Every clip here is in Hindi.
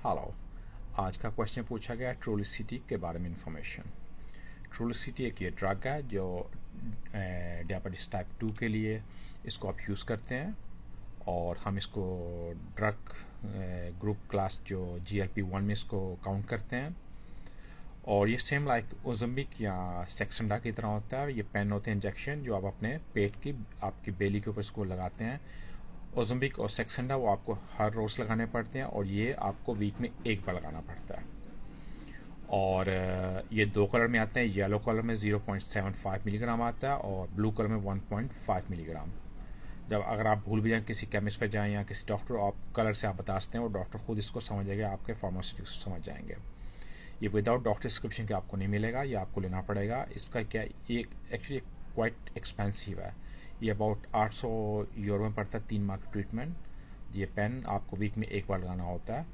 हेलो। आज का क्वेश्चन पूछा गया ट्रूलिसिटी के बारे में इंफॉर्मेशन। ट्रूलिसिटी एक ये ड्रग है जो डायबिटीज टाइप 2 के लिए इसको आप यूज़ करते हैं और हम इसको ड्रग ग्रुप क्लास जो GLP-1 में इसको काउंट करते हैं। और ये सेम लाइक ओज़म्बिक या सेक्संडा की तरह होता है। ये पेन होते हैं इंजेक्शन जो आप अपने पेट की आपकी बेली के ऊपर इसको लगाते हैं। ओज़म्बिक और सेक्संडा वो आपको हर रोज़ लगाने पड़ते हैं और ये आपको वीक में एक बार लगाना पड़ता है। और ये दो कलर में आते हैं। येलो कलर में 0.75 मिलीग्राम आता है और ब्लू कलर में 1.5 मिलीग्राम। जब अगर आप भूल भी जाएं किसी केमिस्ट पर जाएं या किसी डॉक्टर, आप कलर से आप बता सकते हैं और डॉक्टर खुद इसको समझ जाएगा, आपके फार्मास्यूटिक्स समझ जाएंगे। ये विदाउट डॉक्टर प्रिस्क्रिप्शन के आपको नहीं मिलेगा, ये आपको लेना पड़ेगा। इसका क्या, ये एक्चुअली क्वाइट एक्सपेंसिव है। ये अबाउट 800 यूरो में पड़ता है 3 माह का ट्रीटमेंट। ये पेन आपको वीक में एक बार लगाना होता है।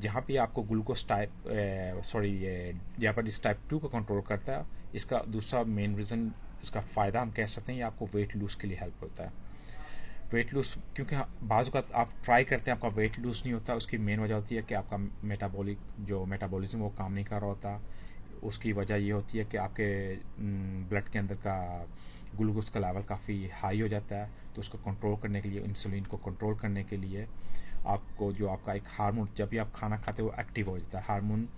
जहाँ पे आपको ग्लूकोज टाइप ये डायबिटीज टाइप 2 को कंट्रोल करता है। इसका दूसरा मेन रीज़न, इसका फ़ायदा हम कह सकते हैं, ये आपको वेट लूज़ के लिए हेल्प होता है। वेट लूज़ क्योंकि बाज़ का आप ट्राई करते हैं, आपका वेट लूज़ नहीं होता। उसकी मेन वजह होती है कि आपका मेटाबॉलिज्म वो काम नहीं कर रहा होता। उसकी वजह ये होती है कि आपके ब्लड के अंदर का ग्लूकोज का लेवल काफ़ी हाई हो जाता है। तो उसको कंट्रोल करने के लिए, इंसुलिन को कंट्रोल करने के लिए आपको जो आपका एक हार्मोन, जब भी आप खाना खाते हो वो एक्टिव हो जाता है। हार्मोन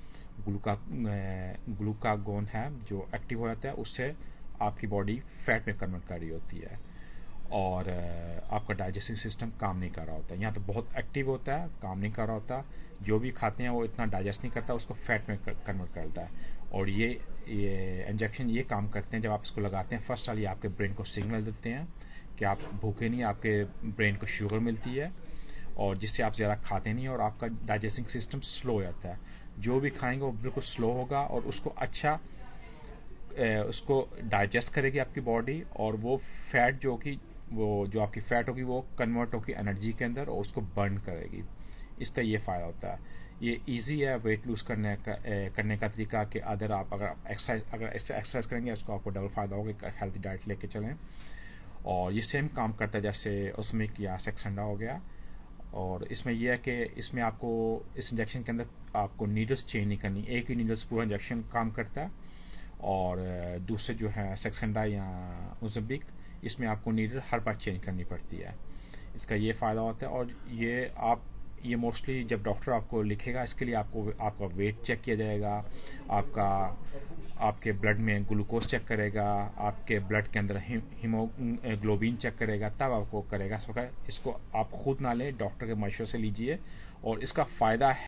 ग्लूकागोन है जो एक्टिव हो जाता है, उससे आपकी बॉडी फैट में कन्वर्ट कर रही होती है और आपका डाइजेस्टिव सिस्टम काम नहीं कर रहा होता है। यहाँ तो बहुत एक्टिव होता है, काम नहीं कर रहा होता। जो भी खाते हैं वो इतना डाइजेस्ट नहीं करता, उसको फैट में कन्वर्ट करता है। और ये इंजेक्शन ये काम करते हैं, जब आप इसको लगाते हैं फर्स्ट साल ये आपके ब्रेन को सिग्नल देते हैं कि आप भूखे नहीं, आपके ब्रेन को शुगर मिलती है और जिससे आप ज़्यादा खाते नहीं और आपका डाइजेस्टिंग सिस्टम स्लो हो जाता है। जो भी खाएंगे वो बिल्कुल स्लो होगा और उसको अच्छा उसको डाइजेस्ट करेगी आपकी बॉडी। और वो फैट वो जो आपकी फैट होगी वो कन्वर्ट होगी एनर्जी के अंदर और उसको बर्न करेगी। इसका ये फ़ायदा होता है। ये इजी है वेट लूज़ करने का तरीका कि अगर एक्सरसाइज करेंगे उसको आपको डबल फ़ायदा होगा। हेल्थी डाइट लेके चलें। और ये सेम काम करता है जैसे ओस्मिक या सेक्संडा हो गया। और इसमें यह है कि इसमें आपको इस इंजेक्शन के अंदर आपको नीडल्स चेंज नहीं करनी, एक ही नीडल्स पूरा इंजेक्शन काम करता है। और दूसरे जो है सेक्संडा या ओज़म्बिक, इसमें आपको नीडल हर बार चेंज करनी पड़ती है। इसका ये फ़ायदा होता है। और ये मोस्टली जब डॉक्टर आपको लिखेगा इसके लिए आपको आपका वेट चेक किया जाएगा, आपका आपके ब्लड में ग्लूकोज चेक करेगा, आपके ब्लड के अंदर हीमोग्लोबिन चेक करेगा, तब आपको करेगा। इसको आप खुद ना लें, डॉक्टर के मशवरे से लीजिए। और इसका फ़ायदा है